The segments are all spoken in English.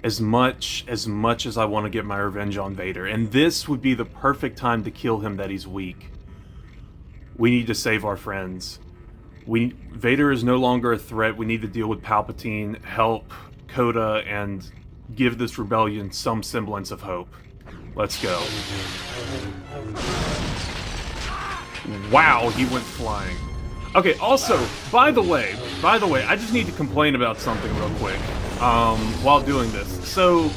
as much as I want to get my revenge on Vader. And this would be the perfect time to kill him that he's weak. We need to save our friends. Vader is no longer a threat. We need to deal with Palpatine, help Coda, and give this rebellion some semblance of hope. Let's go. Wow, he went flying. Okay, also, by the way, I just need to complain about something real quick while doing this. So,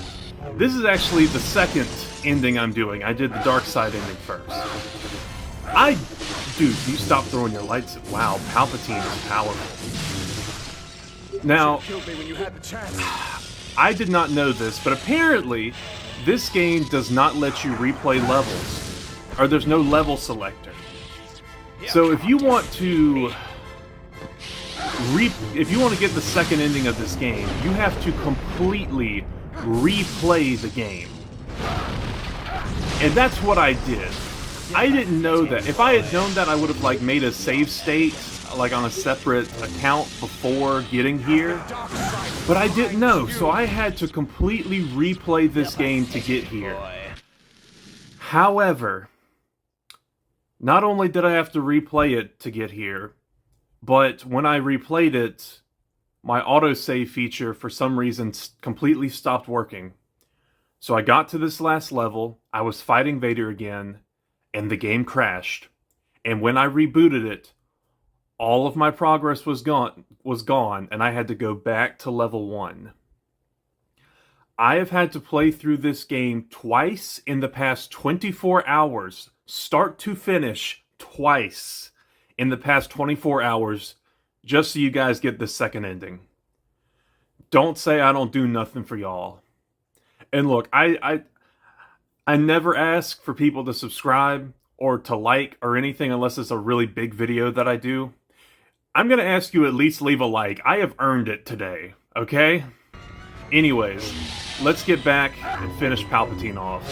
this is actually the second ending I'm doing. I did the dark side ending first. Dude, you stop throwing your lights. Wow, Palpatine is powerful. Now, I did not know this, but apparently, this game does not let you replay levels, or there's no level selector. So if you want to get the second ending of this game, you have to completely replay the game. And that's what I did. I didn't know that. If I had known that, I would have like made a save state like on a separate account before getting here. But I didn't know, so I had to completely replay this game to get here. However, not only did I have to replay it to get here, but when I replayed it, my autosave feature for some reason completely stopped working. So I got to this last level, I was fighting Vader again, and the game crashed. And when I rebooted it, all of my progress was gone, and I had to go back to level 1. I have had to play through this game twice in the past 24 hours, start to finish, twice in the past 24 hours, just so you guys get the second ending. Don't say I don't do nothing for y'all. And look, I never ask for people to subscribe or to like or anything unless it's a really big video that I do. I'm gonna ask you at least leave a like. I have earned it today, okay? Anyways, let's get back and finish Palpatine off.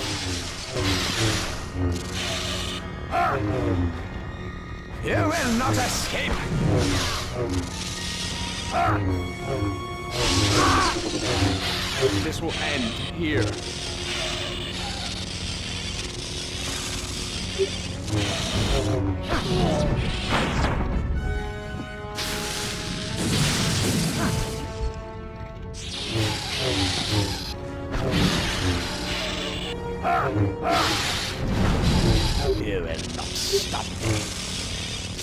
You will not escape! This will end here. You will not stop me.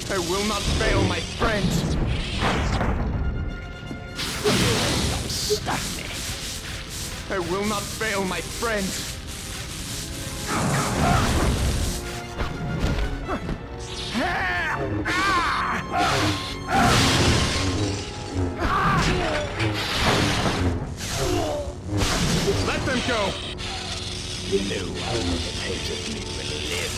I will not fail my friends. You will not stop me. I will not fail my friends. Let them go! No one on the page of me will live.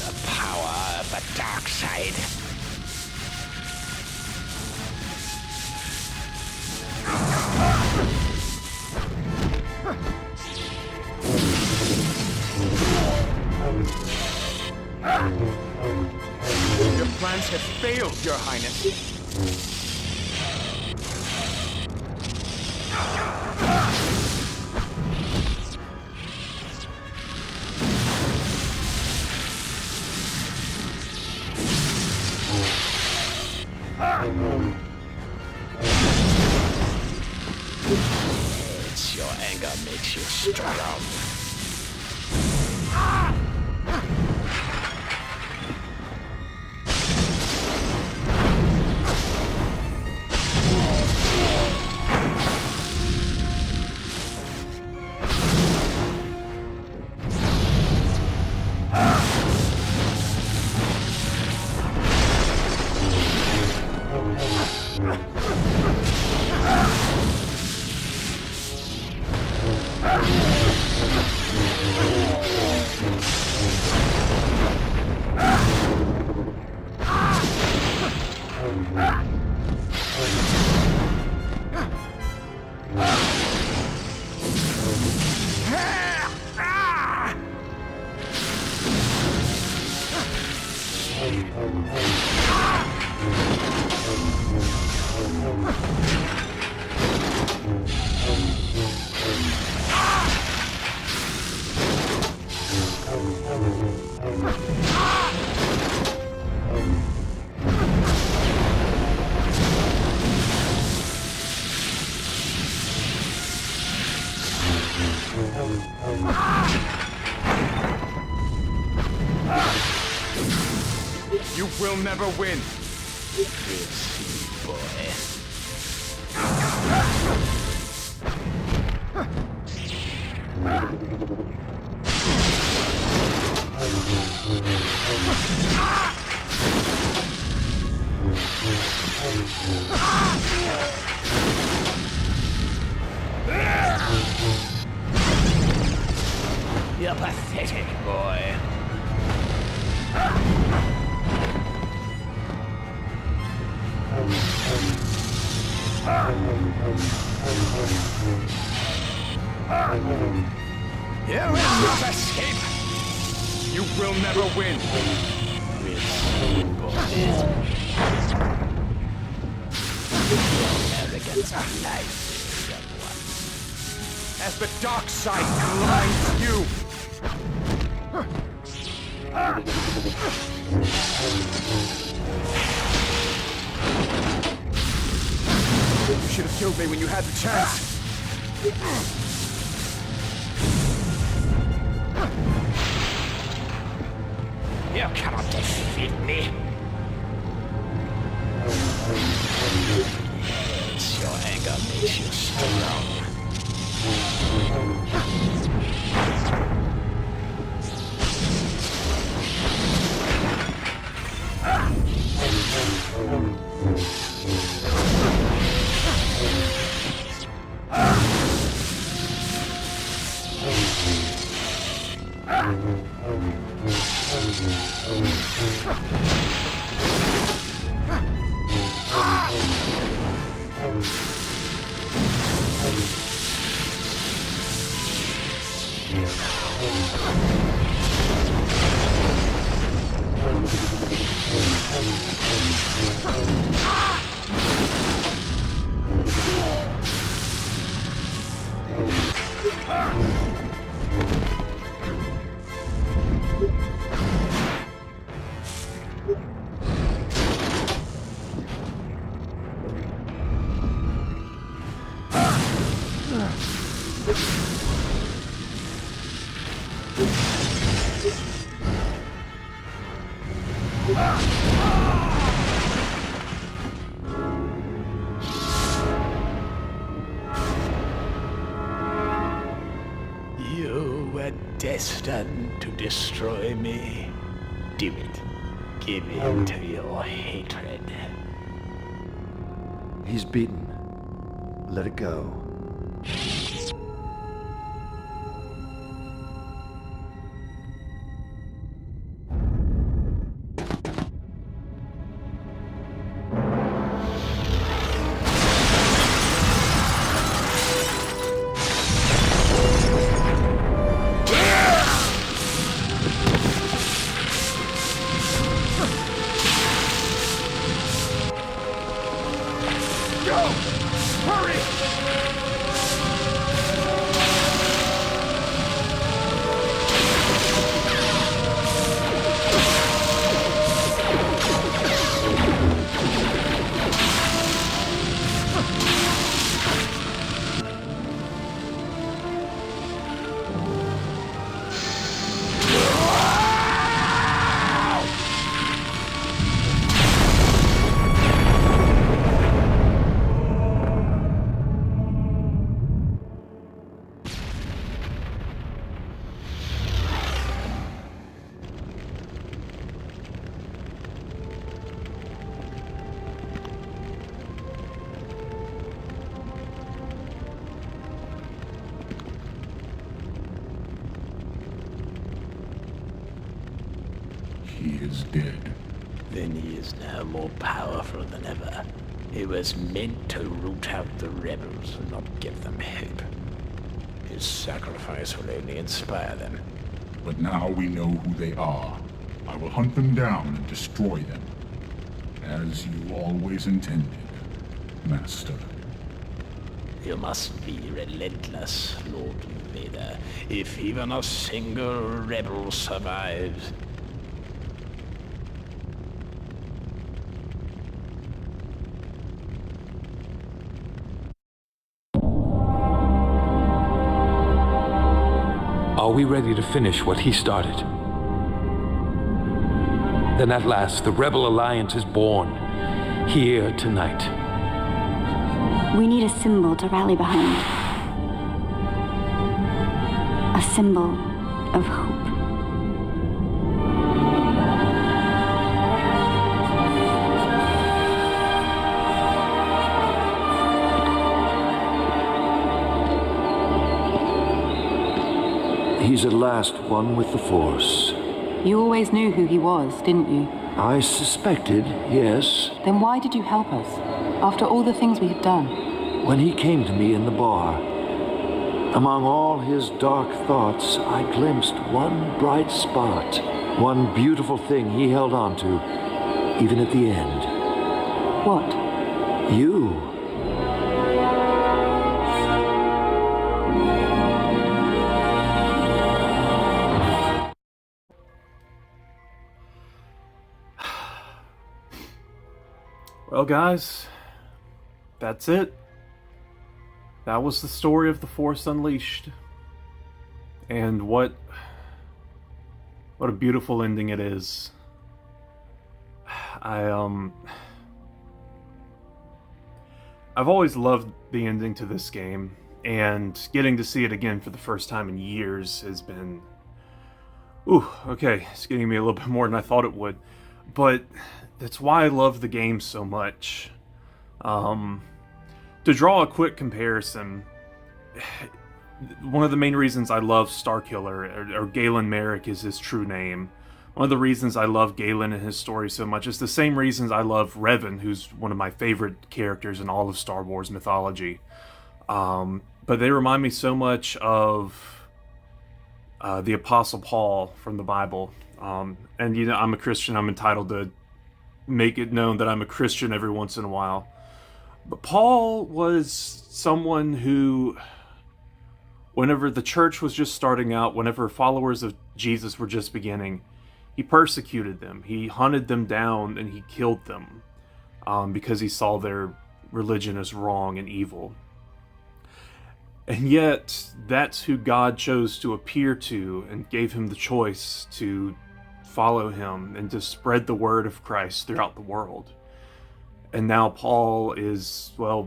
The power of the dark side. Your plans have failed, Your Highness. It's your anger makes you strong. You will never win. We'll see, boy. You're pathetic, boy. You will not escape. You will never win. We'll see, boy. Your arrogance blinds someone. As the dark side blinds you. You should have killed me when you had the chance. You cannot defeat me. Yes, your anger makes you strong. You were destined to destroy me. Do it. Give in to your hatred. He's beaten. Let it go. Go! Hurry! He is dead. Then he is now more powerful than ever. He was meant to root out the rebels and not give them hope. His sacrifice will only inspire them. But now we know who they are. I will hunt them down and destroy them. As you always intended, Master. You must be relentless, Lord Vader, if even a single rebel survives. Are we ready to finish what he started? Then at last, the Rebel Alliance is born, here tonight. We need a symbol to rally behind. A symbol of hope. He's at last one with the Force. You always knew who he was, didn't you? I suspected, yes. Then why did you help us? After all the things we had done? When he came to me in the bar, among all his dark thoughts, I glimpsed one bright spot, one beautiful thing he held on to, even at the end. What? You. Well, guys, that's it. That was the story of the Force Unleashed. And what a beautiful ending it is. I've always loved the ending to this game, and getting to see it again for the first time in years has been... Ooh, okay, it's getting me a little bit more than I thought it would. But that's why I love the game so much. To draw a quick comparison, one of the main reasons I love Starkiller, or Galen Merrick is his true name, one of the reasons I love Galen and his story so much is the same reasons I love Revan, who's one of my favorite characters in all of Star Wars mythology. But they remind me so much of the Apostle Paul from the Bible. And you know, I'm a Christian, I'm entitled to make it known that I'm a Christian every once in a while. But Paul was someone who, whenever the church was just starting out, whenever followers of Jesus were just beginning, he persecuted them, he hunted them down, and he killed them because he saw their religion as wrong and evil. And yet, that's who God chose to appear to and gave him the choice to follow him and to spread the word of Christ throughout the world. And now Paul is, well,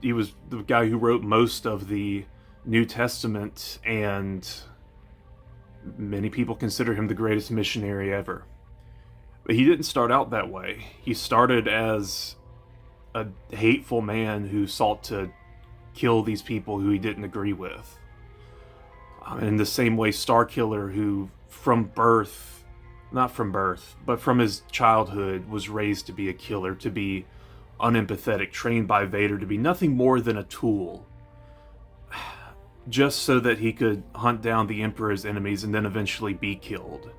he was the guy who wrote most of the New Testament, and many people consider him the greatest missionary ever. But he didn't start out that way. He started as a hateful man who sought to kill these people who he didn't agree with. In the same way, Starkiller, who not from birth, but from his childhood, was raised to be a killer, to be unempathetic, trained by Vader to be nothing more than a tool, just so that he could hunt down the Emperor's enemies and then eventually be killed.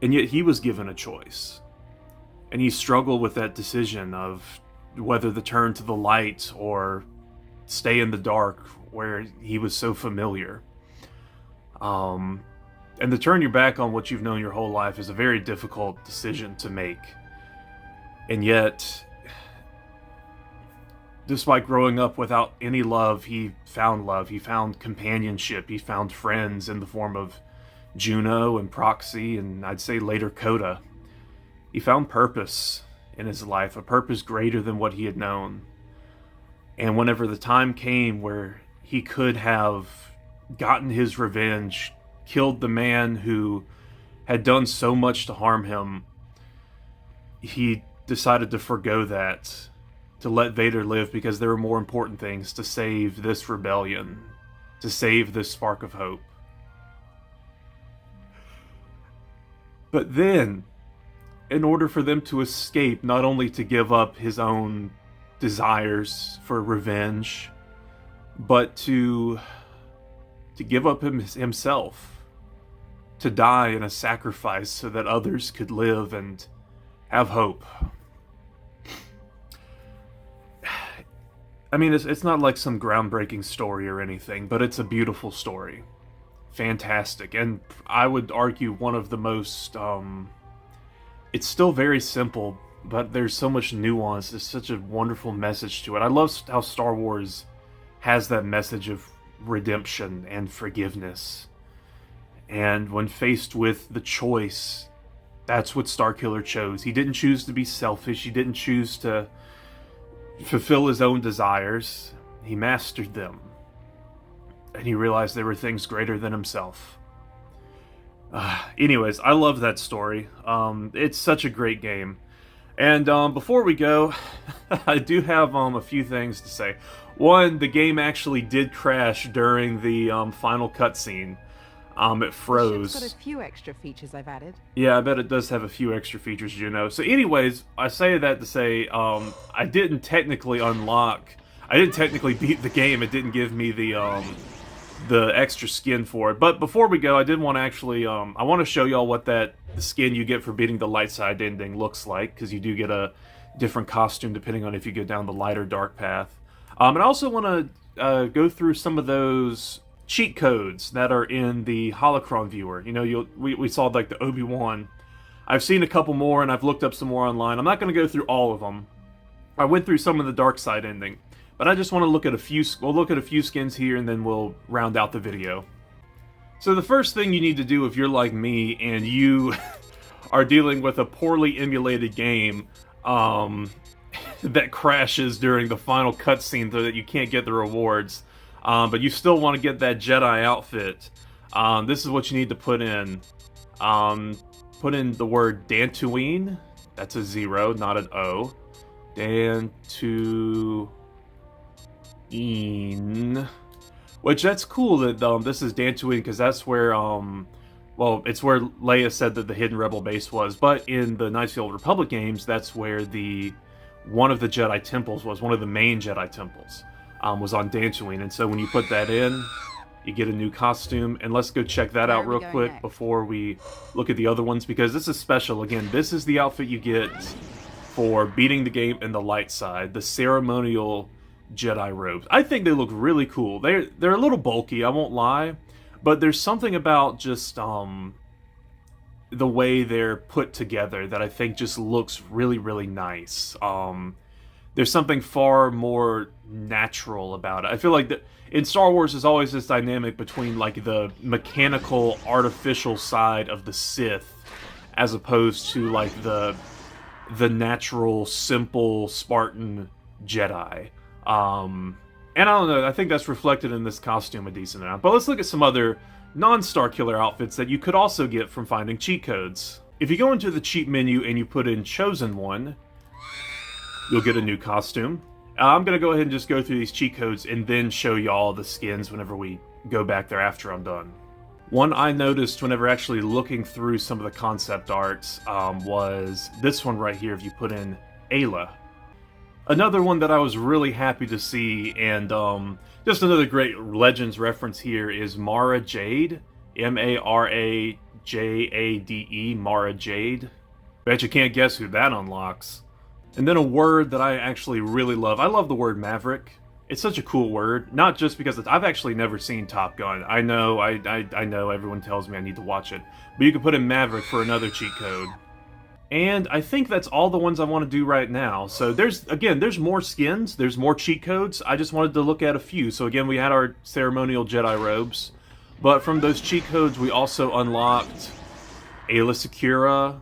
And yet he was given a choice, and he struggled with that decision of whether to turn to the light or stay in the dark where he was so familiar. And to turn your back on what you've known your whole life is a very difficult decision to make. And yet, despite growing up without any love, he found companionship, he found friends in the form of Juno and Proxy, and I'd say later Coda. He found purpose in his life, a purpose greater than what he had known. And whenever the time came where he could have gotten his revenge, killed the man who had done so much to harm him, he decided to forgo that, to let Vader live, because there were more important things to save this rebellion, to save this spark of hope. But then, in order for them to escape, not only to give up his own desires for revenge, but to give up himself, to die in a sacrifice so that others could live and have hope. I mean, it's not like some groundbreaking story or anything, but it's a beautiful story. Fantastic. And I would argue one of the most, it's still very simple, but there's so much nuance. There's such a wonderful message to it. I love how Star Wars has that message of redemption and forgiveness. And when faced with the choice, that's what Starkiller chose. He didn't choose to be selfish. He didn't choose to fulfill his own desires. He mastered them. And he realized there were things greater than himself. Anyways, I love that story. It's such a great game. And before we go, I do have a few things to say. One, the game actually did crash during the final cutscene. It froze. It's got a few extra features I've added. Yeah, I bet it does have a few extra features, Juno. So anyways, I say that to say, I didn't technically beat the game. It didn't give me the extra skin for it. But before we go, I did want to actually, I want to show y'all what the skin you get for beating the light side ending looks like, because you do get a different costume depending on if you go down the light or dark path. And I also want to go through some of those cheat codes that are in the holocron viewer. You know, we saw like the Obi-Wan. I've seen a couple more, and I've looked up some more online. I'm not going to go through all of them. I went through some of the dark side ending, but I just want to look at a few. We'll look at a few skins here, and then we'll round out the video. So the first thing you need to do if you're like me and you are dealing with a poorly emulated game that crashes during the final cutscene so that you can't get the rewards, but you still want to get that Jedi outfit, this is what you need to put in. Put in the word Dantooine. That's a 0, not an O. Dantooine. Which, that's cool that this is Dantooine, because that's where, well, it's where Leia said that the Hidden Rebel base was, but in the Knights of the Old Republic games, that's where one of the Jedi temples was, one of the main Jedi temples. Was on Dantooine, and so when you put that in, you get a new costume. And let's go check that out real quick before we look at the other ones, because this is special. Again, this is the outfit you get for beating the game in the light side, the ceremonial Jedi robes. I think they look really cool. They're a little bulky, I won't lie, but there's something about just the way they're put together that I think just looks really, really nice. There's something far more natural about it. I feel like in Star Wars, there's always this dynamic between like the mechanical, artificial side of the Sith, as opposed to like the natural, simple, Spartan Jedi. And I don't know, I think that's reflected in this costume a decent amount. But let's look at some other non-Starkiller outfits that you could also get from finding cheat codes. If you go into the cheat menu and you put in Chosen One, you'll get a new costume. I'm going to go ahead and just go through these cheat codes and then show y'all the skins whenever we go back there after I'm done. One I noticed whenever actually looking through some of the concept arts was this one right here if you put in Ayla. Another one that I was really happy to see, and just another great Legends reference here, is Mara Jade. M-A-R-A-J-A-D-E, Mara Jade. Bet you can't guess who that unlocks. And then a word that I actually really love. I love the word Maverick. It's such a cool word. Not just because I've actually never seen Top Gun. I know, I know everyone tells me I need to watch it. But you can put in Maverick for another cheat code. And I think that's all the ones I want to do right now. So there's more skins, there's more cheat codes. I just wanted to look at a few. So again, we had our ceremonial Jedi robes. But from those cheat codes, we also unlocked Ayla Secura.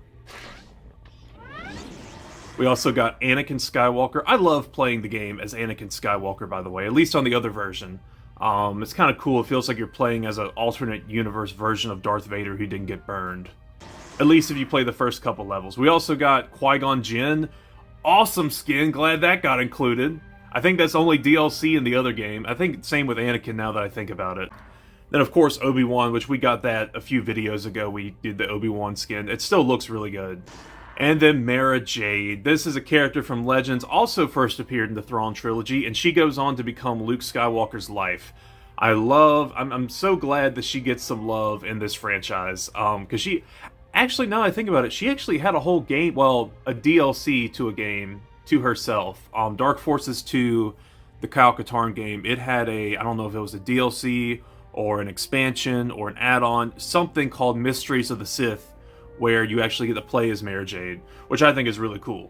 We also got Anakin Skywalker. I love playing the game as Anakin Skywalker, by the way, at least on the other version. It's kind of cool. It feels like you're playing as an alternate universe version of Darth Vader who didn't get burned. At least if you play the first couple levels. We also got Qui-Gon Jinn. Awesome skin. Glad that got included. I think that's only DLC in the other game. I think same with Anakin now that I think about it. Then, of course, Obi-Wan, which we got that a few videos ago. We did the Obi-Wan skin. It still looks really good. And then Mara Jade. This is a character from Legends, also first appeared in the Thrawn trilogy, and she goes on to become Luke Skywalker's life. I'm so glad that she gets some love in this franchise, because she, actually, now that I think about it, she actually had a whole game, well, a DLC to a game, to herself. Dark Forces 2, the Kyle Katarn game, it had a, I don't know if it was a DLC or an expansion or an add-on, something called Mysteries of the Sith, where you actually get to play as Mara Jade, which I think is really cool.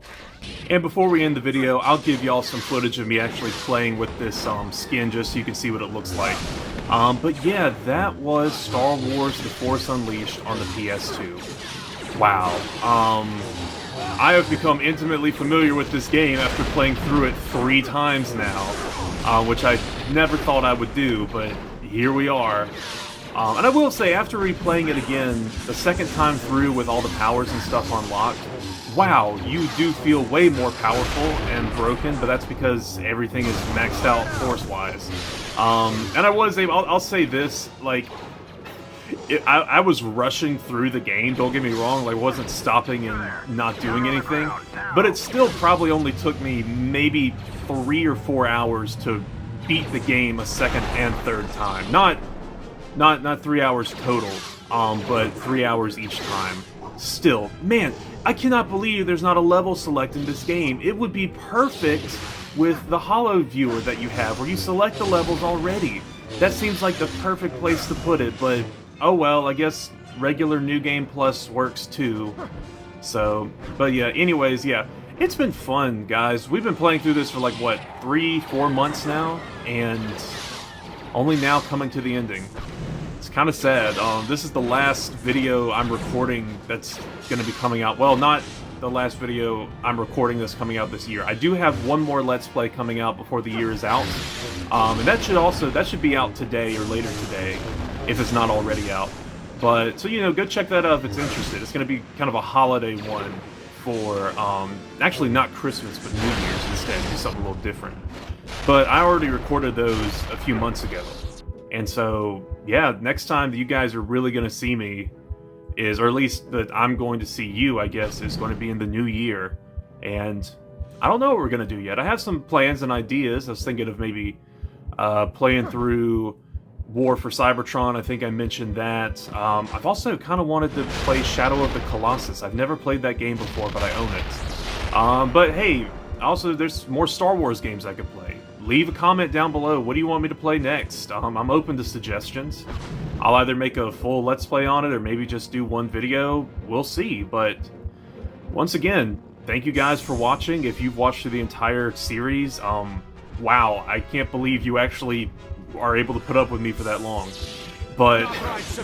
And before we end the video, I'll give y'all some footage of me actually playing with this skin, just so you can see what it looks like. But yeah, that was Star Wars The Force Unleashed on the PS2. Wow. I have become intimately familiar with this game after playing through it 3 times now, which I never thought I would do, but here we are. And I will say, after replaying it again, the second time through with all the powers and stuff unlocked, wow, you do feel way more powerful and broken, but that's because everything is maxed out Force-wise. And I was able, I'll say this, like, I was rushing through the game, don't get me wrong, like, wasn't stopping and not doing anything, but it still probably only took me maybe 3 or 4 hours to beat the game a second and third time. Not 3 hours total, but 3 hours each time. Still, man, I cannot believe there's not a level select in this game. It would be perfect with the Holo viewer that you have, where you select the levels already. That seems like the perfect place to put it, but oh well, I guess regular New Game Plus works too. So, but yeah, anyways, yeah. It's been fun, guys. We've been playing through this for like, what, 3-4 months now? And only now coming to the ending. It's kind of sad. This is the last video I'm recording that's going to be coming out. Well, not the last video I'm recording that's coming out this year. I do have one more Let's Play coming out before the year is out. And that should be out today or later today, if it's not already out. But, so, you know, go check that out if it's interested. It's going to be kind of a holiday one for, actually not Christmas, but New Year's instead. Do something a little different. But I already recorded those a few months ago. And so, yeah, next time that you guys are really going to see me is, or at least that I'm going to see you, I guess, is going to be in the new year. And I don't know what we're going to do yet. I have some plans and ideas. I was thinking of maybe playing through War for Cybertron. I think I mentioned that. I've also kind of wanted to play Shadow of the Colossus. I've never played that game before, but I own it. But hey, also there's more Star Wars games I could play. Leave a comment down below. What do you want me to play next? I'm open to suggestions. I'll either make a full Let's Play on it or maybe just do one video. We'll see. But once again, thank you guys for watching. If you've watched through the entire series, wow, I can't believe you actually are able to put up with me for that long. But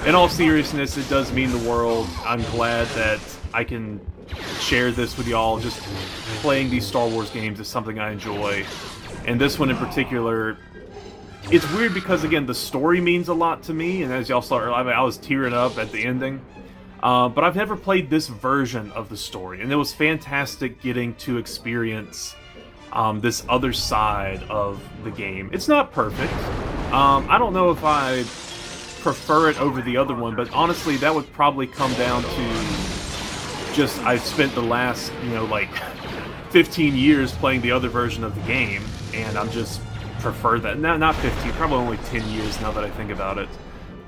in all seriousness, it does mean the world. I'm glad that I can share this with y'all. Just playing these Star Wars games is something I enjoy. And this one in particular, it's weird because, again, the story means a lot to me, and as y'all saw, I was tearing up at the ending. But I've never played this version of the story, and it was fantastic getting to experience this other side of the game. It's not perfect. I don't know if I prefer it over the other one, but honestly, that would probably come down to just I've spent the last, you know, like 15 years playing the other version of the game, and I'm just prefer that. Not 15, probably only 10 years now that I think about it.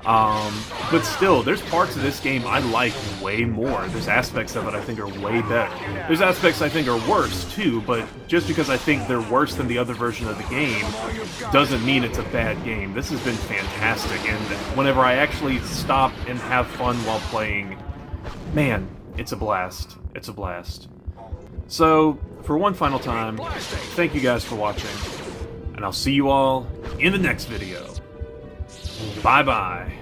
But still, there's parts of this game I like way more. There's aspects of it I think are way better. There's aspects I think are worse too, but just because I think they're worse than the other version of the game doesn't mean it's a bad game. This has been fantastic, and whenever I actually stop and have fun while playing, man, it's a blast. It's a blast. So, for one final time, thank you guys for watching, and I'll see you all in the next video. Bye-bye.